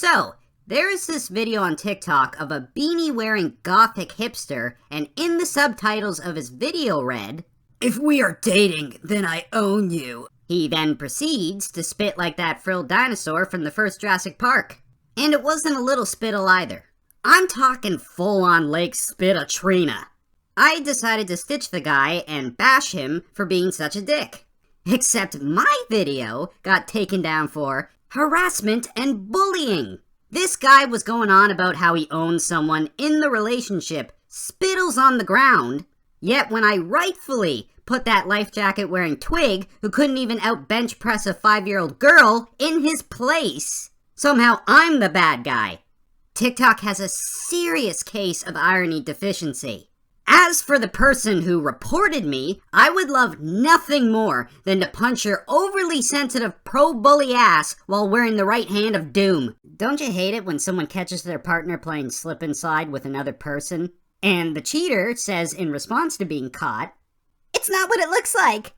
So, there is this video on TikTok of a beanie-wearing gothic hipster, and in the subtitles of his video read, "If we are dating, then I own you." He then proceeds to spit like that frilled dinosaur from the first Jurassic Park. And it wasn't a little spittle either. I'm talking full-on Lake Spit-a-trina. I decided to stitch the guy and bash him for being such a dick. Except my video got taken down for harassment and bullying. This guy was going on about how he owns someone in the relationship, spittles on the ground, yet when I rightfully put that life jacket wearing twig who couldn't even out bench press a 5-year-old girl in his place, somehow I'm the bad guy. TikTok has a serious case of irony deficiency. As for the person who reported me, I would love nothing more than to punch your overly sensitive pro-bully ass while wearing the right hand of doom. Don't you hate it when someone catches their partner playing slip and slide with another person? And the cheater says in response to being caught, "It's not what it looks like."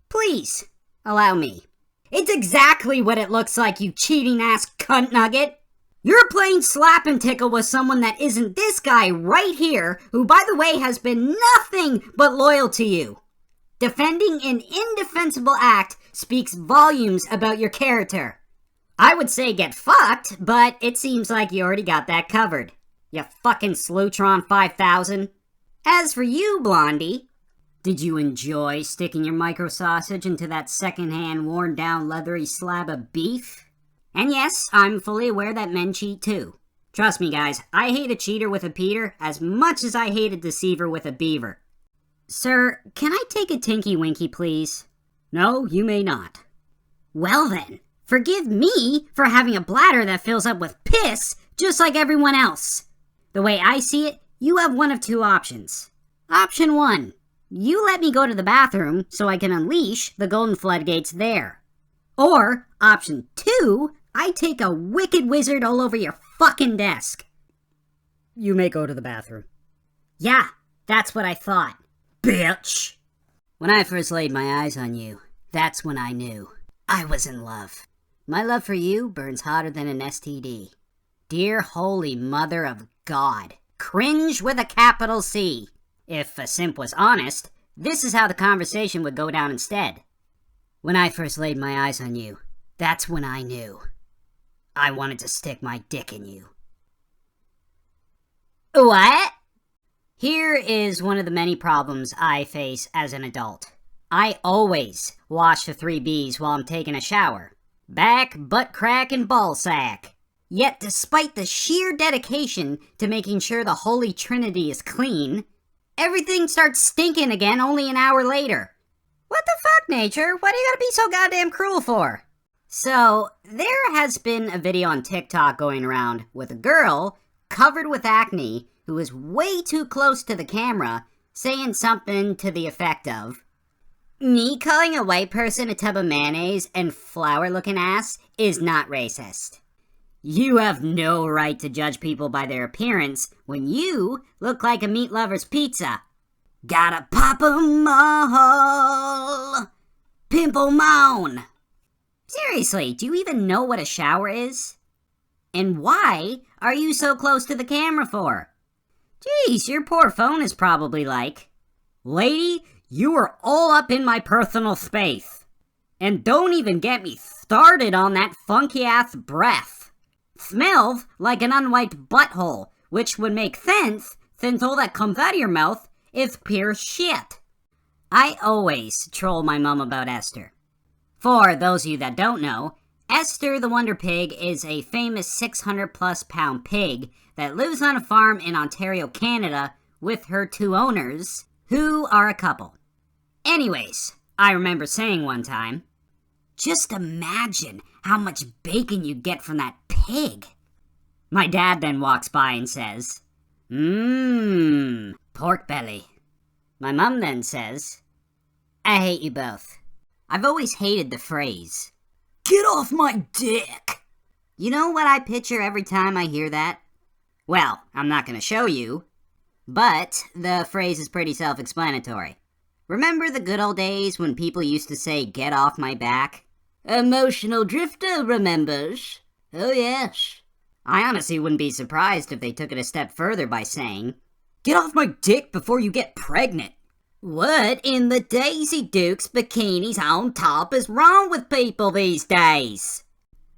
Please, allow me. It's exactly what it looks like, you cheating ass cunt nugget. You're playing slap and tickle with someone that isn't this guy right here, who by the way has been nothing but loyal to you. Defending an indefensible act speaks volumes about your character. I would say get fucked, but it seems like you already got that covered. You fucking Sleutron 5000. As for you, Blondie, did you enjoy sticking your micro sausage into that secondhand worn down leathery slab of beef? And yes, I'm fully aware that men cheat too. Trust me guys, I hate a cheater with a Peter as much as I hate a deceiver with a beaver. Sir, can I take a Tinky Winky please? No, you may not. Well then, forgive me for having a bladder that fills up with piss just like everyone else. The way I see it, you have one of two options. Option 1, you let me go to the bathroom so I can unleash the golden floodgates there. Or, option 2, I take a wicked wizard all over your fucking desk. You may go to the bathroom. Yeah, that's what I thought. Bitch! When I first laid my eyes on you, that's when I knew I was in love. My love for you burns hotter than an STD. Dear Holy Mother of God. Cringe with a capital C. If a simp was honest, this is how the conversation would go down instead. When I first laid my eyes on you, that's when I knew I wanted to stick my dick in you. What? Here is one of the many problems I face as an adult. I always wash the 3 B's while I'm taking a shower. Back, butt crack, and ball sack. Yet despite the sheer dedication to making sure the Holy Trinity is clean, everything starts stinking again only an hour later. What the fuck, nature? What do you gotta be so goddamn cruel for? So, there has been a video on TikTok going around with a girl covered with acne who is way too close to the camera saying something to the effect of, "Me calling a white person a tub of mayonnaise and flower-looking ass is not racist. You have no right to judge people by their appearance when you look like a meat lover's pizza. Gotta pop 'em all. Pimple moan." Seriously, do you even know what a shower is? And why are you so close to the camera for? Geez, your poor phone is probably like, "Lady, you are all up in my personal space. And don't even get me started on that funky-ass breath. Smells like an unwiped butthole, which would make sense since all that comes out of your mouth is pure shit." I always troll my mom about Esther. For those of you that don't know, Esther the Wonder Pig is a famous 600-plus pound pig that lives on a farm in Ontario, Canada, with her 2 owners, who are a couple. Anyways, I remember saying one time, "Just imagine how much bacon you get from that pig." My dad then walks by and says, "Pork belly." My mom then says, "I hate you both." I've always hated the phrase, "Get off my dick." You know what I picture every time I hear that? Well, I'm not gonna show you, but the phrase is pretty self-explanatory. Remember the good old days when people used to say, "Get off my back"? Emotional Drifter remembers. Oh yes. I honestly wouldn't be surprised if they took it a step further by saying, "Get off my dick before you get pregnant." What in the Daisy Dukes bikinis on top is wrong with people these days?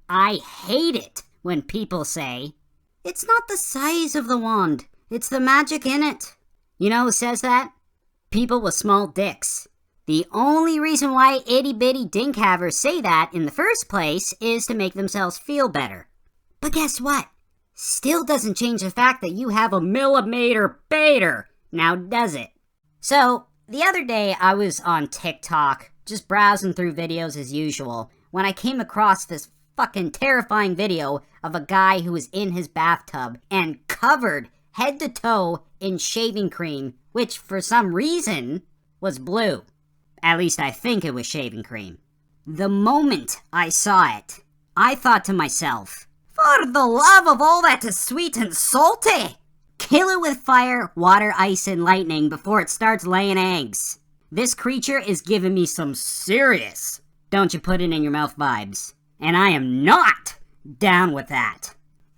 I hate it when people say, "It's not the size of the wand, it's the magic in it." You know who says that? People with small dicks. The only reason why itty-bitty dink-havers say that in the first place is to make themselves feel better. But guess what? Still doesn't change the fact that you have a millimeter baiter, now does it? So, the other day I was on TikTok, just browsing through videos as usual, when I came across this fucking terrifying video of a guy who was in his bathtub and covered head to toe in shaving cream, which for some reason was blue. At least I think it was shaving cream. The moment I saw it, I thought to myself, for the love of all that is sweet and salty, kill it with fire, water, ice, and lightning before it starts laying eggs. This creature is giving me some serious don't you put it in your mouth vibes. And I am not down with that.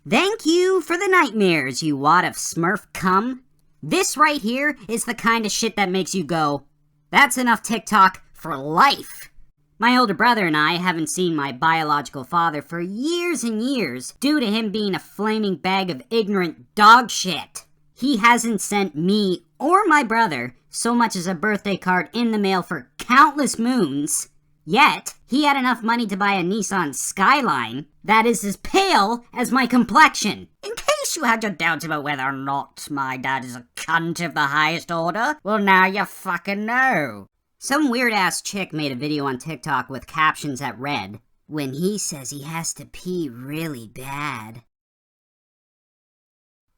Thank you for the nightmares, you wad of Smurf cum. This right here is the kind of shit that makes you go, that's enough TikTok for life. My older brother and I haven't seen my biological father for years and years due to him being a flaming bag of ignorant dog shit. He hasn't sent me or my brother so much as a birthday card in the mail for countless moons. Yet, he had enough money to buy a Nissan Skyline that is as pale as my complexion. In case you had your doubts about whether or not my dad is a cunt of the highest order, well now you fucking know. Some weird-ass chick made a video on TikTok with captions that read, "When he says he has to pee really bad."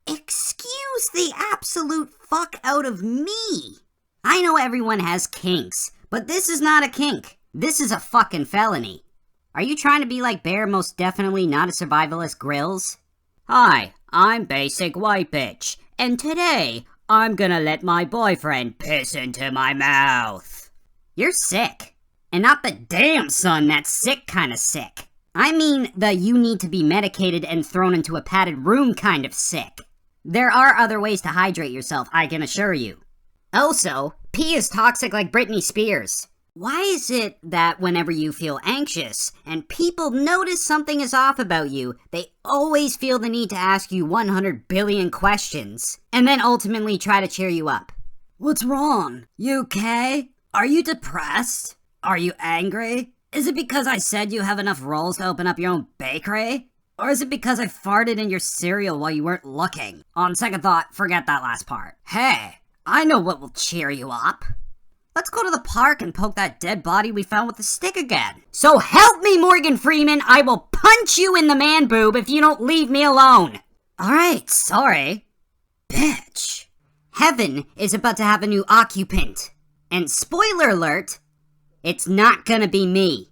Excuse the absolute fuck out of me! I know everyone has kinks, but this is not a kink. This is a fucking felony. Are you trying to be like Bear Most Definitely Not a Survivalist Grills? Hi, I'm Basic White Bitch, and today I'm gonna let my boyfriend piss into my mouth. You're sick. And not the damn son that's sick kind of sick. I mean the you need to be medicated and thrown into a padded room kind of sick. There are other ways to hydrate yourself, I can assure you. Also, pee is toxic like Britney Spears. Why is it that whenever you feel anxious and people notice something is off about you, they always feel the need to ask you 100 billion questions and then ultimately try to cheer you up? What's wrong? You okay? Are you depressed? Are you angry? Is it because I said you have enough rolls to open up your own bakery? Or is it because I farted in your cereal while you weren't looking? On second thought, forget that last part. Hey, I know what will cheer you up. Let's go to the park and poke that dead body we found with the stick again. So help me, Morgan Freeman, I will punch you in the man boob if you don't leave me alone. Alright, sorry. Bitch. Heaven is about to have a new occupant. And spoiler alert, it's not gonna be me.